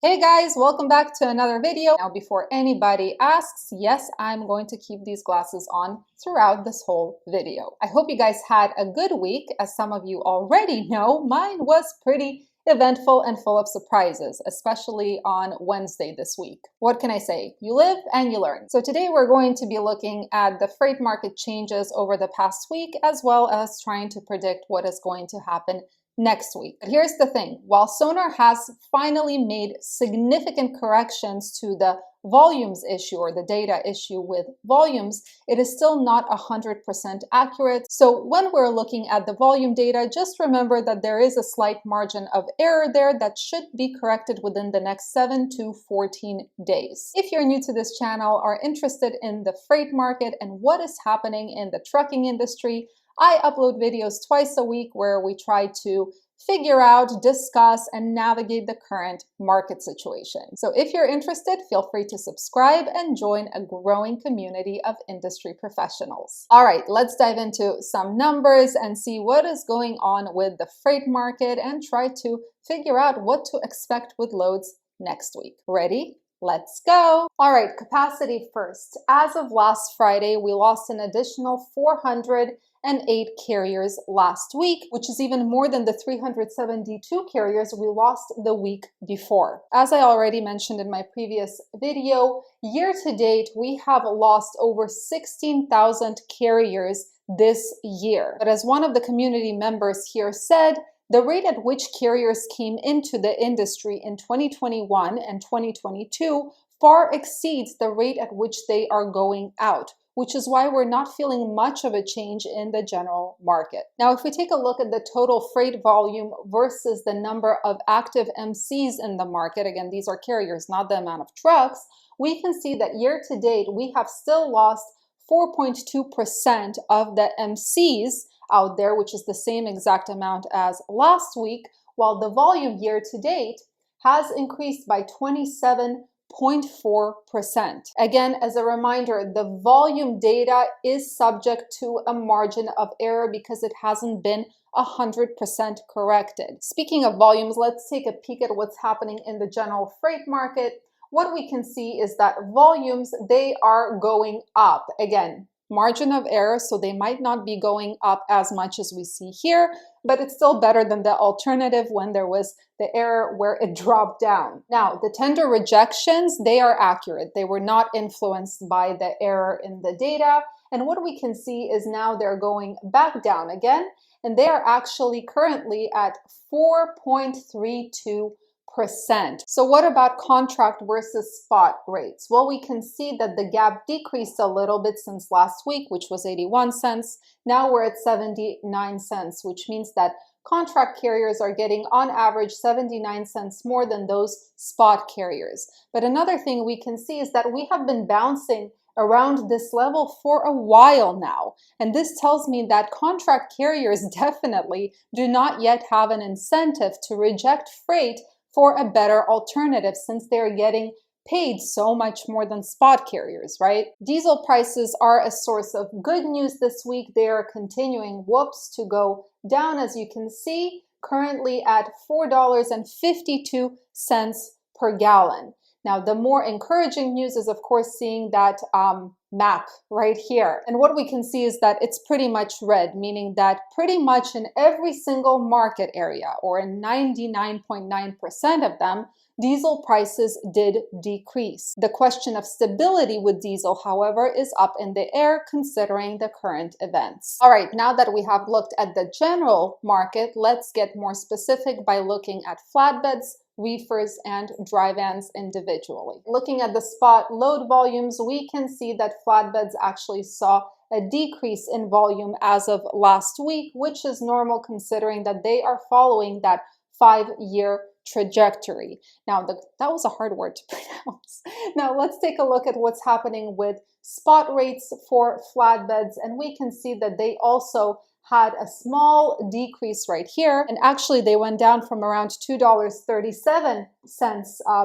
Hey guys, welcome back to another video. Now, before anybody asks, yes, I'm going to keep these glasses on throughout this whole video. I hope you guys had a good week. As some of you already know, mine was pretty eventful and full of surprises, especially on Wednesday this week. What can I say? You live and you learn. So today we're going to be looking at the freight market changes over the past week, as well as trying to predict what is going to happen next week. But here's the thing, while Sonar has finally made significant corrections to the volumes issue or the data issue with volumes, it is still not 100% accurate. So when we're looking at the volume data, just remember that there is a slight margin of error there that should be corrected within the next 7 to 14 days. If you're new to this channel, are interested in the freight market and what is happening in the trucking industry, I upload videos twice a week where we try to figure out, discuss, and navigate the current market situation. So if you're interested, feel free to subscribe and join a growing community of industry professionals. All right, let's dive into some numbers and see what is going on with the freight market and try to figure out what to expect with loads next week. Ready? Let's go. All right, capacity first. As of last Friday, we lost an additional 408 carriers last week, which is even more than the 372 carriers we lost the week before. As I already mentioned in my previous video, year to date, we have lost over 16,000 carriers this year. But as one of the community members here said, the rate at which carriers came into the industry in 2021 and 2022 far exceeds the rate at which they are going out, which is why we're not feeling much of a change in the general market. Now, if we take a look at the total freight volume versus the number of active MCs in the market, again, these are carriers, not the amount of trucks, we can see that year to date, we have still lost 4.2% of the MCs out there, which is the same exact amount as last week, while the volume year to date has increased by 27.4%. Again, as a reminder, the volume data is subject to a margin of error because it hasn't been 100% corrected. Speaking of volumes, let's take a peek at what's happening in the general freight market. What we can see is that volumes, they are going up. Again, margin of error, so they might not be going up as much as we see here, but it's still better than the alternative when there was the error where it dropped down. Now, the tender rejections, they are accurate. They were not influenced by the error in the data. And what we can see is now they're going back down again, and they are actually currently at 4.32%. So what about contract versus spot rates? Well, we can see that the gap decreased a little bit since last week, which was 81 cents. Now we're at 79 cents, which means that contract carriers are getting on average 79 cents more than those spot carriers. But another thing we can see is that we have been bouncing around this level for a while now. And this tells me that contract carriers definitely do not yet have an incentive to reject freight for a better alternative since they're getting paid so much more than spot carriers, right? Diesel prices are a source of good news this week. They are continuing, to go down, as you can see, currently at $4.52 per gallon. Now, the more encouraging news is, of course, seeing that map right here. And what we can see is that it's pretty much red, meaning that pretty much in every single market area, or in 99.9% of them, diesel prices did decrease. The question of stability with diesel, however, is up in the air considering the current events. All right, now that we have looked at the general market, let's get more specific by looking at flatbeds, reefers, and dry vans individually. Looking at the spot load volumes, we can see that flatbeds actually saw a decrease in volume as of last week, which is normal considering that they are following that 5-year trajectory. Now, that was a hard word to pronounce. Now, let's take a look at what's happening with spot rates for flatbeds, and we can see that they also had a small decrease right here, and actually they went down from around $2.37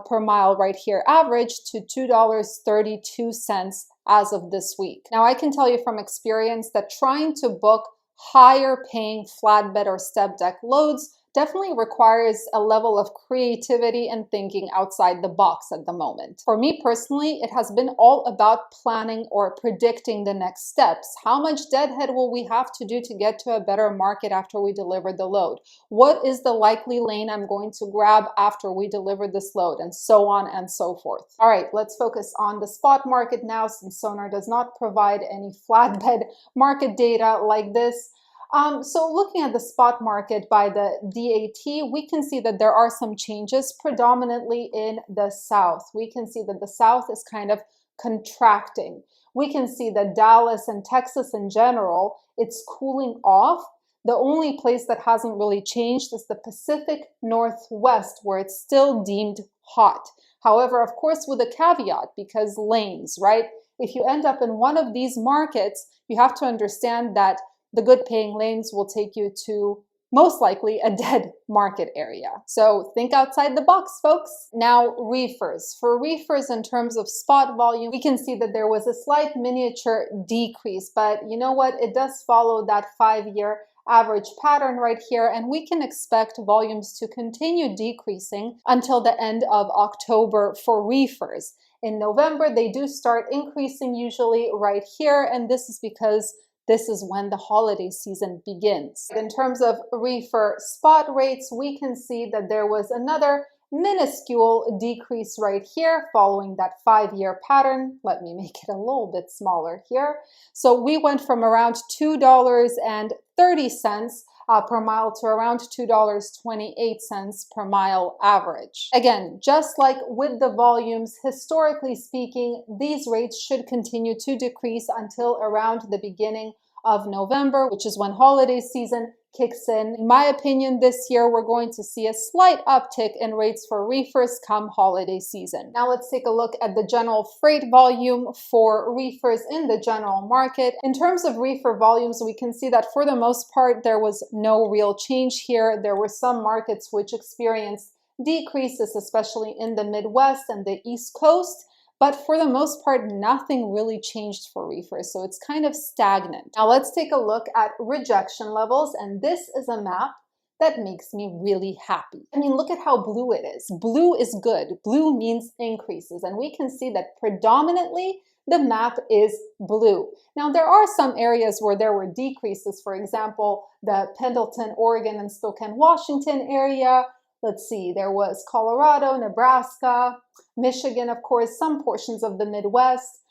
per mile right here average to $2.32 as of this week. Now, I can tell you from experience that trying to book higher paying flatbed or step deck loads definitely requires a level of creativity and thinking outside the box at the moment. For me personally, it has been all about planning or predicting the next steps. How much deadhead will we have to do to get to a better market after we deliver the load? What is the likely lane I'm going to grab after we deliver this load, and so on and so forth. All right, let's focus on the spot market now, since Sonar does not provide any flatbed market data like this. So looking at the spot market by the DAT, we can see that there are some changes predominantly in the South. We can see that the South is kind of contracting. We can see that Dallas and Texas in general, it's cooling off. The only place that hasn't really changed is the Pacific Northwest, where it's still deemed hot. However, of course, with a caveat, because lanes, right? If you end up in one of these markets, you have to understand that the good paying lanes will take you to most likely a dead market area. So think outside the box, folks. Now, reefers. For reefers, in terms of spot volume, we can see that there was a slight miniature decrease, but you know what? It does follow that 5-year average pattern right here, and we can expect volumes to continue decreasing until the end of October for reefers. In November, they do start increasing usually right here, and this is because this is when the holiday season begins. In terms of reefer spot rates, we can see that there was another minuscule decrease right here following that 5-year pattern. Let me make it a little bit smaller here. So we went from around $2.30 per mile to around $2.28 per mile average. Again, just like with the volumes, historically speaking, these rates should continue to decrease until around the beginning of November, which is when holiday season kicks in. In my opinion, this year we're going to see a slight uptick in rates for reefers come holiday season. Now let's take a look at the general freight volume for reefers in the general market. In terms of reefer volumes, we can see that for the most part, there was no real change here. There were some markets which experienced decreases, especially in the Midwest and the East Coast. But for the most part, nothing really changed for reefers, so it's kind of stagnant. Now let's take a look at rejection levels, and this is a map that makes me really happy. I mean, look at how blue it is. Blue is good. Blue means increases, and we can see that predominantly the map is blue. Now, there are some areas where there were decreases, for example, the Pendleton, Oregon, and Spokane, Washington area. Let's see, there was Colorado, Nebraska, Michigan, of course, some portions of the Midwest,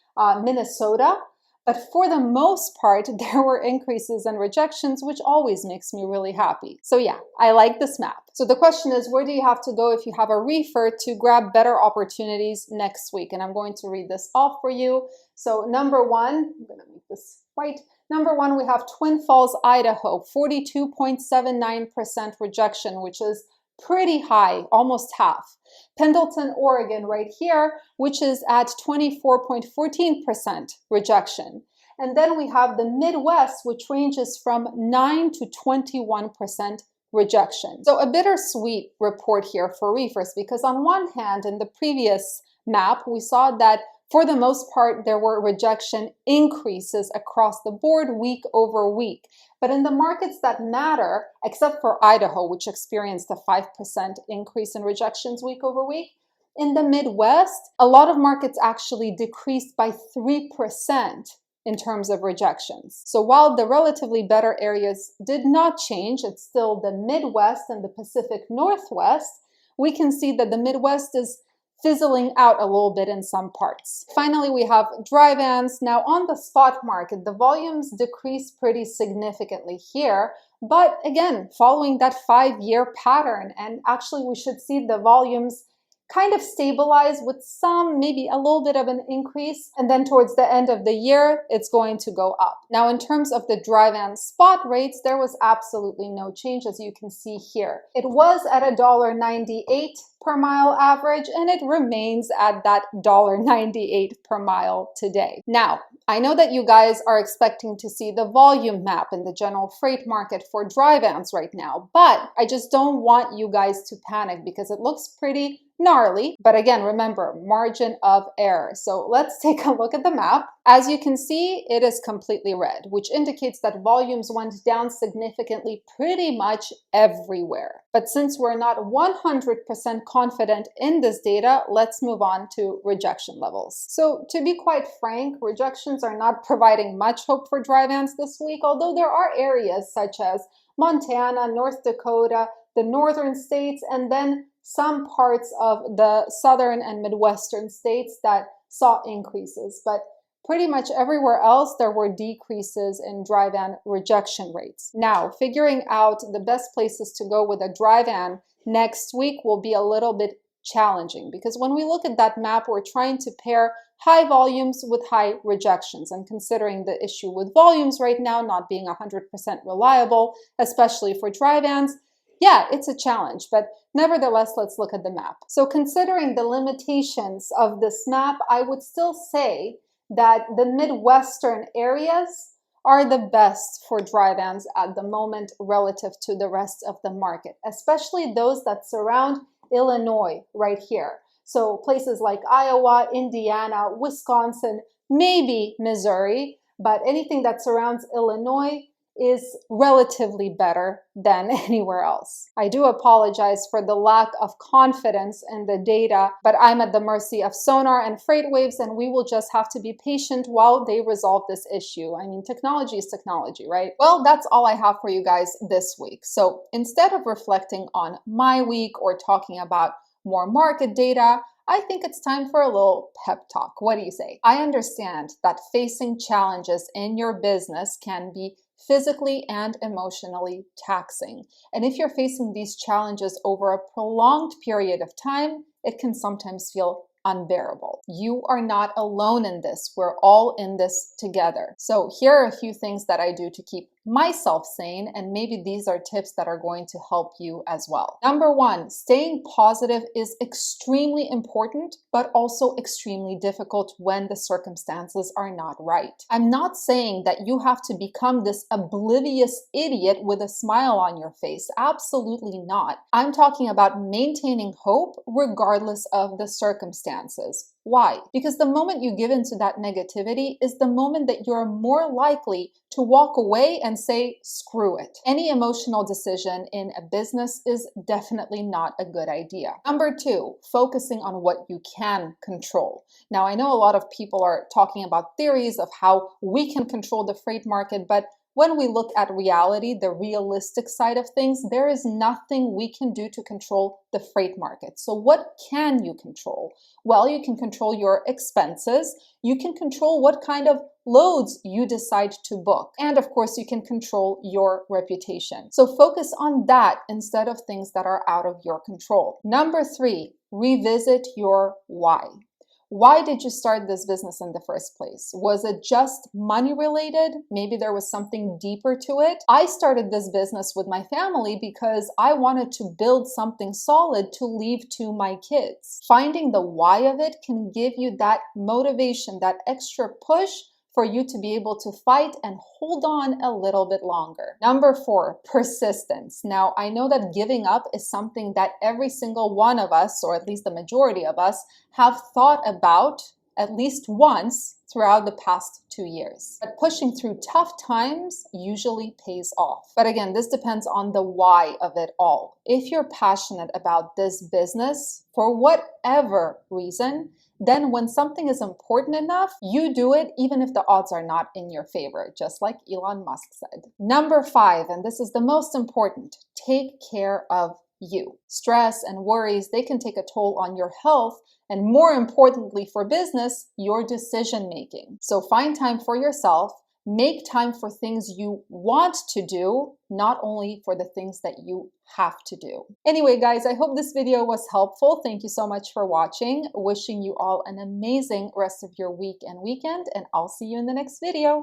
Minnesota. But for the most part, there were increases and rejections, which always makes me really happy. So yeah, I like this map. So the question is, where do you have to go if you have a reefer to grab better opportunities next week? And I'm going to read this off for you. So number one, I'm going to make this white. Number one, we have Twin Falls, Idaho, 42.79% rejection, which is pretty high, almost half. Pendleton, Oregon, right here, which is at 24.14% rejection. And then we have the Midwest, which ranges from 9 to 21% rejection. So a bittersweet report here for reefers, because on one hand, in the previous map, we saw that for the most part, there were rejection increases across the board week over week. But in the markets that matter, except for Idaho, which experienced a 5% increase in rejections week over week, in the Midwest, a lot of markets actually decreased by 3% in terms of rejections. So while the relatively better areas did not change, it's still the Midwest and the Pacific Northwest, we can see that the Midwest is fizzling out a little bit in some parts. Finally, we have dry vans. Now on the spot market, the volumes decreased pretty significantly here, but again, following that 5-year pattern, and actually we should see the volumes kind of stabilize with some, maybe a little bit of an increase, and then towards the end of the year, it's going to go up. Now, in terms of the dry van spot rates, there was absolutely no change, as you can see here. It was at $1.98 per mile average, and it remains at that $1.98 per mile today. Now, I know that you guys are expecting to see the volume map in the general freight market for dry vans right now, but I just don't want you guys to panic because it looks pretty gnarly. But again, remember, margin of error. So let's take a look at the map. As you can see, it is completely red, which indicates that volumes went down significantly pretty much everywhere. But since we're not 100% confident in this data, let's move on to rejection levels. So to be quite frank, rejections are not providing much hope for dry vans this week, although there are areas such as Montana, North Dakota, the northern states, and then some parts of the southern and midwestern states that saw increases. But pretty much everywhere else, there were decreases in dry van rejection rates. Now, figuring out the best places to go with a dry van next week will be a little bit challenging, because when we look at that map, we're trying to pair high volumes with high rejections. And considering the issue with volumes right now not being 100% reliable, especially for dry vans, yeah, it's a challenge, but nevertheless, let's look at the map. So considering the limitations of this map, I would still say that the Midwestern areas are the best for dry vans at the moment relative to the rest of the market, especially those that surround Illinois right here. So places like Iowa, Indiana, Wisconsin, maybe Missouri, but anything that surrounds Illinois is relatively better than anywhere else. I do apologize for the lack of confidence in the data, but I'm at the mercy of sonar and freight waves, and we will just have to be patient while they resolve this issue. I mean, technology is technology, right? Well, that's all I have for you guys this week. So instead of reflecting on my week or talking about more market data, I think it's time for a little pep talk. What do you say? I understand that facing challenges in your business can be physically and emotionally taxing. And if you're facing these challenges over a prolonged period of time, it can sometimes feel unbearable. You are not alone in this. We're all in this together. So here are a few things that I do to keep myself sane, and maybe these are tips that are going to help you as well. Number one, staying positive is extremely important, but also extremely difficult when the circumstances are not right. I'm not saying that you have to become this oblivious idiot with a smile on your face. Absolutely not. I'm talking about maintaining hope regardless of the circumstances. Why? Because the moment you give into that negativity is the moment that you're more likely to walk away and say, screw it. Any emotional decision in a business is definitely not a good idea. Number two, focusing on what you can control. Now, I know a lot of people are talking about theories of how we can control the freight market, but when we look at reality, the realistic side of things, there is nothing we can do to control the freight market. So what can you control? Well, you can control your expenses. You can control what kind of loads you decide to book. And of course, you can control your reputation. So focus on that instead of things that are out of your control. Number three, revisit your why. Why did you start this business in the first place? Was it just money related? Maybe there was something deeper to it. I started this business with my family because I wanted to build something solid to leave to my kids. Finding the why of it can give you that motivation, that extra push for you to be able to fight and hold on a little bit longer. Number four, persistence. Now, I know that giving up is something that every single one of us, or at least the majority of us, have thought about at least once throughout the past 2 years. But pushing through tough times usually pays off. But again, this depends on the why of it all. If you're passionate about this business for whatever reason, then when something is important enough, you do it even if the odds are not in your favor, just like Elon Musk said. Number five, and this is the most important, take care of you. Stress and worries, they can take a toll on your health, and more importantly for business, your decision making. So find time for yourself. Make time for things you want to do, not only for the things that you have to do. Anyway, guys, I hope this video was helpful. Thank you so much for watching. Wishing you all an amazing rest of your week and weekend, and I'll see you in the next video.